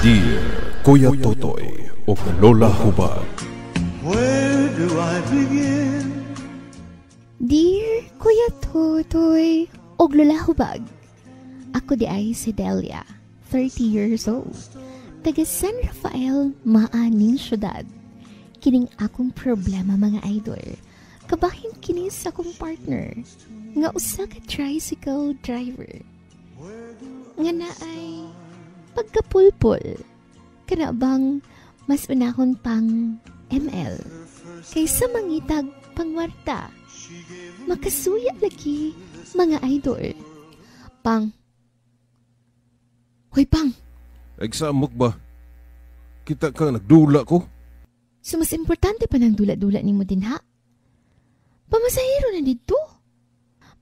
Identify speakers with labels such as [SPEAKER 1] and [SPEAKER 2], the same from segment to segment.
[SPEAKER 1] Dear Kuya Totoy o Lola Hubad.
[SPEAKER 2] Where do I begin?
[SPEAKER 3] Dear Kuya Totoy o Lola Hubag, ako di ay si Delia, 30 years old, taga San Rafael, Maaning Syudad. Kining akong problema mga idol, kabahin kini sa akong partner, nga usa ka tricycle driver. Nga na ay pagkapulpol, kana bang mas unahon pang ML, kaysa mangitag pangwarta. Makasuya lagi, mga idol. Pang. Hoy, Pang.
[SPEAKER 1] Examok ba? Kita ka nagdula ko?
[SPEAKER 3] So, mas importante pa ng dula-dula ni mo din, ha? Pamasahero na dito.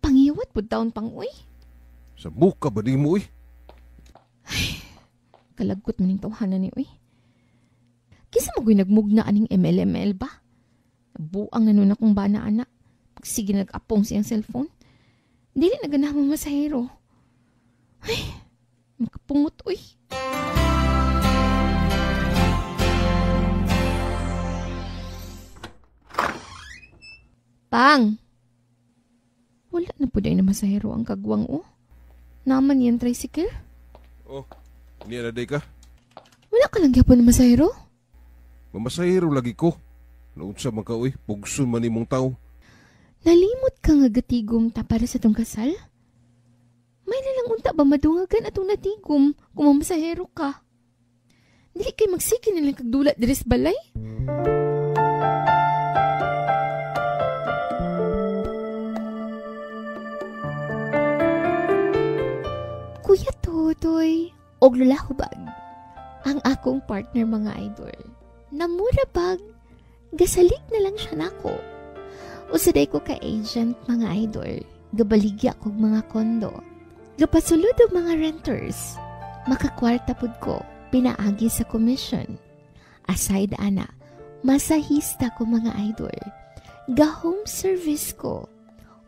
[SPEAKER 3] Pangiwat po taon pang, uy.
[SPEAKER 1] Sa muka ba di mo,
[SPEAKER 3] Ay, kalagkot mo ning tawhanan ni, uy. Kisa magoy nagmugna aning ML ba? Nabuang na nun akong bana-anak. Sige nag-apong siyang cellphone. Dili na ganah mo masahero. Ay, makapungot, uy. Pang! Wala na po dahil na masahero ang kagwang, oh. Naman yan tricycle?
[SPEAKER 1] Oh, niya na day ka?
[SPEAKER 3] Wala ka lang gyapon na masahero?
[SPEAKER 1] Mamasahero lagi ko. Naunsa man ka, pugsun man imong tao.
[SPEAKER 3] Nalimot ka nga gatigom ta para sa tong kasal? May nalang unta ba madungagan atong natigom kung mamasahero ka? Dili kay magsige nalang kagdulat diris balay? Kuya Totoy og Lola Hubag, ang akong partner mga idol. Namura bag, gasalig na lang siya nako. Usaday ko ka agent mga idol, gabaligya kog mga kondo. Gapasulod og mga renters. Makakwarta pud ko, pinaagi sa commission. Aside ana, masahista ko mga idol. Ga-home service ko.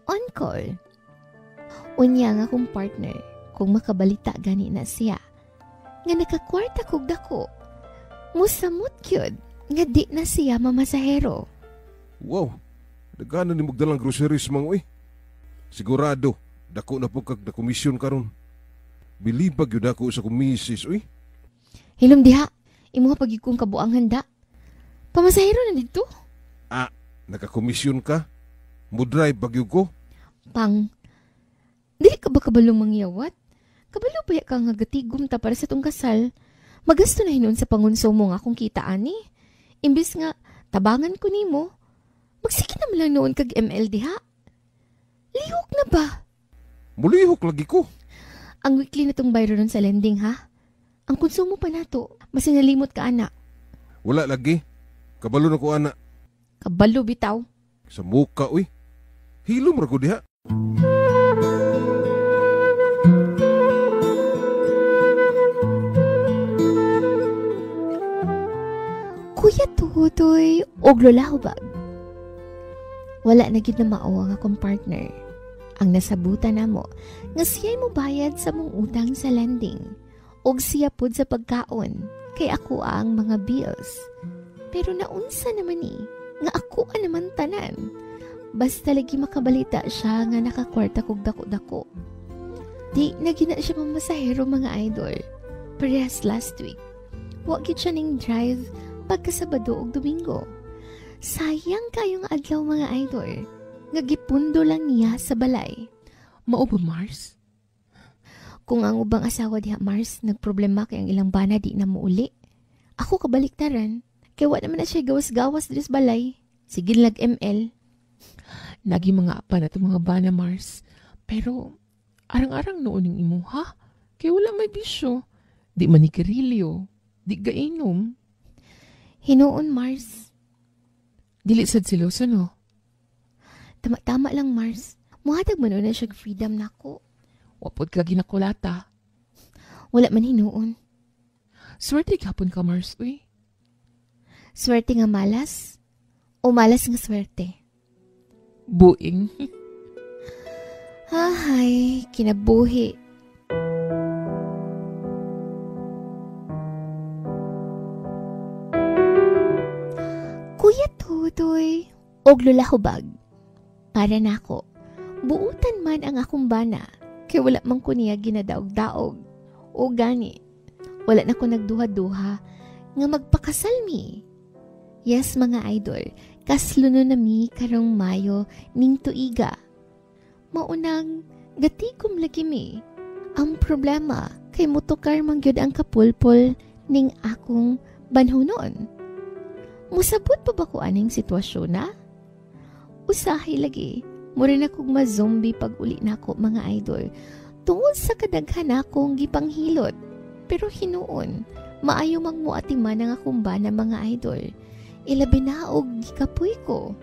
[SPEAKER 3] On call. Unya nga akong partner, kung makabalita gani na siya. Nga nakakwarta kog dako. Musamot kyud, nga di na siya mamasahero.
[SPEAKER 1] Wow, nagana ni magdalang groceries mga, Sigurado, dako na po kag na komisyon karon. Bilibag yun ako sa kumisis,
[SPEAKER 3] Hilom diha, imo nga pagigkong kabuang handa. Pamasahero na dito.
[SPEAKER 1] Ah, nakakomisyon ka? Mudrive bagyo ko?
[SPEAKER 3] Pang, dili ka ba kabalong mangyawat? Kabalo ba ka nga gatigom ta para sa tong kasal? Magasto na hinon sa pangonsumo nga kung kita ani. Imbis nga, tabangan ko nimo. Magsige naman lang noon kag ML diha. Lihok na ba?
[SPEAKER 1] Mulihok lagi ko.
[SPEAKER 3] Ang weekly na tong bayro nun sa lending ha? Ang konsumo pa nato, mas nalimot ka anak.
[SPEAKER 1] Wala lagi. Kabalo na ko, anak.
[SPEAKER 3] Kabalo bitaw.
[SPEAKER 1] Sa muka, Hilom ra ko diha.
[SPEAKER 3] Kuya Totoy og Lola Hubag. Wala na gid na mao ang akong partner. Ang nasabutan namo nga siya'y mo bayad sa mong utang sa lending og siya pud sa pagkaon kay ako ang mga bills. Pero naunsa naman ni nga ako naman tanan. Basta lagi makabalita siya nga nakakwarta kog dako-dako. Di na gina siya mamasahero mga idol. Parehas last week. Wa gid siya ning drive pagka Sabado ug Domingo. Sayang kayong adlaw mga idol. Nga gipundo lang niya sa balay.
[SPEAKER 4] Mao ba, Mars?
[SPEAKER 3] Kung ang ubang asawa diha Mars nagproblema kay ang ilang bana di na muuli. Ako kabaliktaran. Kaya wa naman na siya gawas-gawas diri sa balay. Sige lag ML.
[SPEAKER 4] Nagi mga apa na itong mga bana, Mars. Pero arang-arang noon yung imo, ha? Kaya wala may bisyo. Di manikirilyo. Di gainom.
[SPEAKER 3] Hinuon Mars.
[SPEAKER 4] Dili sad siloso, no?
[SPEAKER 3] Tama-tama lang Mars. Muhatag man na siya freedom nako.
[SPEAKER 4] Wapod ka ginakulata.
[SPEAKER 3] Wala man hinuon.
[SPEAKER 4] Swerte gapon ka, Mars, uy.
[SPEAKER 3] Swerte nga malas? O malas nga swerte?
[SPEAKER 4] Buing.
[SPEAKER 3] Ay, kinabuhi. Tutoy, og lula hubag. Para nako, buutan man ang akong bana, kay wala man ko niya ginadaog-daog. O gani, wala na ko nagduha-duha nga magpakasal mi. Yes, mga idol, kasluno na mi karong Mayo ning tuiga. Maunang gatigom lagi mi. Ang problema kay mutukar mangyod ang kapulpol ning akong banhunon. Musabot pa ba ko aning sitwasyon na? Usahay lagi, mura na kong ma-zombie pag uli na ako, mga idol. Tungod sa kadaghan akong gipanghilot. Pero hinuon, maayo magmuatiman ang akong bana, mga idol. Ilabi na og gikapoy ko.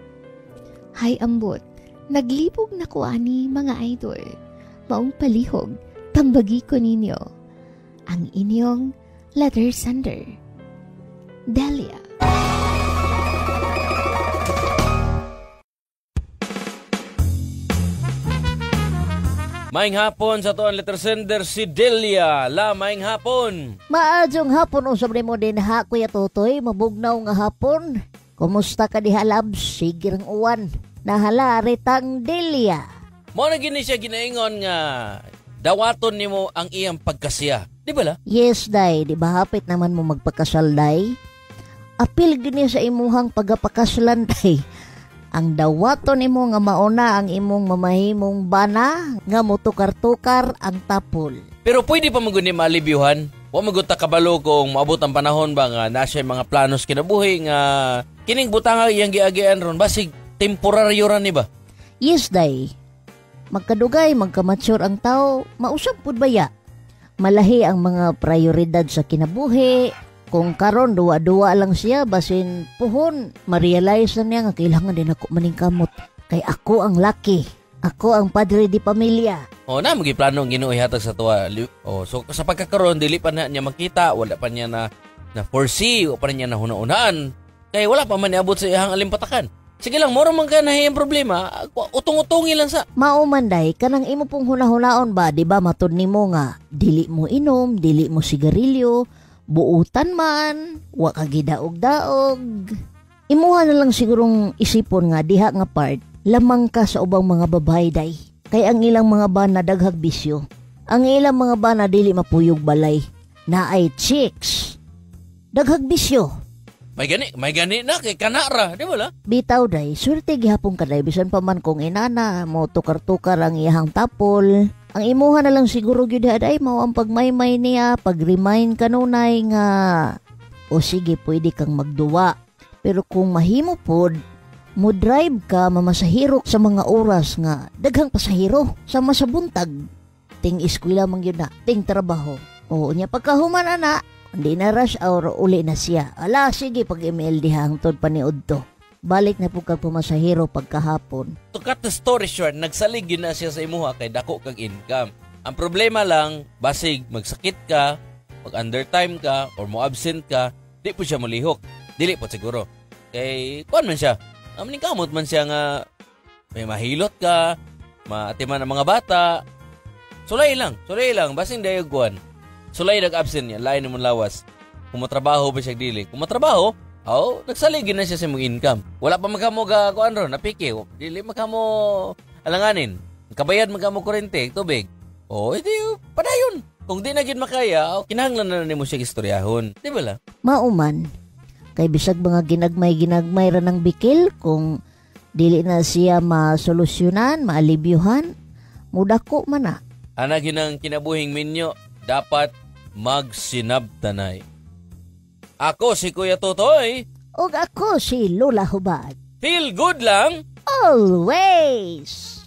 [SPEAKER 3] Hay ambot, naglibog na ko ani, mga idol. Maong palihog, tambagi ko ninyo. Ang inyong letter sender, Delia.
[SPEAKER 5] Maing hapon sa tuan letter sender si Delia. La, maing hapon.
[SPEAKER 6] Maadjong hapon usab nimo din ha, Kuya Totoy, mabugnaw nga hapon. Kumusta ka diha, labs? Sige rang uwan. Nahala retang Delia.
[SPEAKER 5] Mo na gini siya ginaingon nga dawaton nimo ang iyang pagkasiya. Di ba la?
[SPEAKER 6] Yes, day. Di ba hapit naman mo magpakasal, day? Apil gini sa imuhang pagapakasalan, day. Ang dawaton nimo nga mauna ang imong mamahimong bana nga mutukar-tukar ang tapol.
[SPEAKER 5] Pero pwede pa maguni malibyuhan. Wa magunta kabalo kung maabot ang panahon ba nga na siya mga planos kinabuhi nga kining butang iyang giagian ron basig temporaryo ra ni ba?
[SPEAKER 6] Yes, day. Magkadugay, magkamature ang tao, mausap pud baya. Malahi ang mga prioridad sa kinabuhi. Kung karon duwa-duwa lang siya, basin puhon, ma-realize na niya nga kailangan din ako maningkamot. Kay ako ang lucky. Ako ang padre di pamilya.
[SPEAKER 5] O na, magiplano ang Ginoo ihatag sa tuwa. O, so sa pagkakaroon, dili pa na niya makita, wala pa niya na foresee, o pa niya na hunaan. Kaya wala pa man niabot sa iyang alimpatakan. Sige lang, moro man ka na yung problema, utong-utungi lang sa.
[SPEAKER 6] Maumanday, kanang imo pong hunahunaon ba, di ba matod nimo nga, dili mo inom, dili mo sigarilyo, buutan man, wa ka gidaog-daog. Imuha na lang sigurong isipon nga diha nga part, lamang ka sa ubang mga babae, day. Kay ang ilang mga bana daghag bisyo. Ang ilang mga bana dili mapuyog balay. Naay chicks. Daghag bisyo.
[SPEAKER 5] May gani na kay kanara, di ba la?
[SPEAKER 6] Bitaw, day, swerte gihapon ka, day. Bisan pa man kung inana, mo tukar-tukar ang iyahang tapol. Ang imuha na lang siguro gyud day mao ang pagmaymay niya, pag-remind kanunay nga o sige, pwede kang magduwa. Pero kung mahimo pod, mo drive ka mamasahiro sa mga oras nga daghang pasahiro sama sa buntag. Ting eskwela man gyud na, ting trabaho. O nya pagkahuman ana, hindi na rush hour, uli na siya. Ala, sige, pag-email diha hangtod paniud to. Balik na po kag pumasahiro pagkahapon.
[SPEAKER 5] To cut the story short, nagsalig yun na siya sa imuha kay dako kag income. Ang problema lang, basig magsakit ka, mag-undertime ka, or mo-absent ka, di po siya malihok. Dili po siguro. Kay, kuan man siya. Kamot man siya nga, may mahilot ka, maatiman ang mga bata. Sulay lang, basing dayog kuan. Sulay nag-absent niya, lain naman lawas. Kung matrabaho ba siya dili? Kung matrabaho, nagsaligin na siya sa mong income. Wala pa magkamo kuan ron, napiki. Dili magkamo alanganin. Kabayad magkamo kurente, tubig. Edi padayon. Kung di na gid makaya, kinahanglan na nimo siya istoryahon. Di ba la?
[SPEAKER 6] Mauman, kay bisag mga ginagmay ra ng bikil, kung dili na siya masolusyonan, maalibyuhan, mudako man na.
[SPEAKER 5] Ana ginang kinabuhing minyo, dapat magsinabtanay. Ako si Kuya Totoy.
[SPEAKER 6] Ug ako si Lola Hubad.
[SPEAKER 5] Feel good lang.
[SPEAKER 6] Always!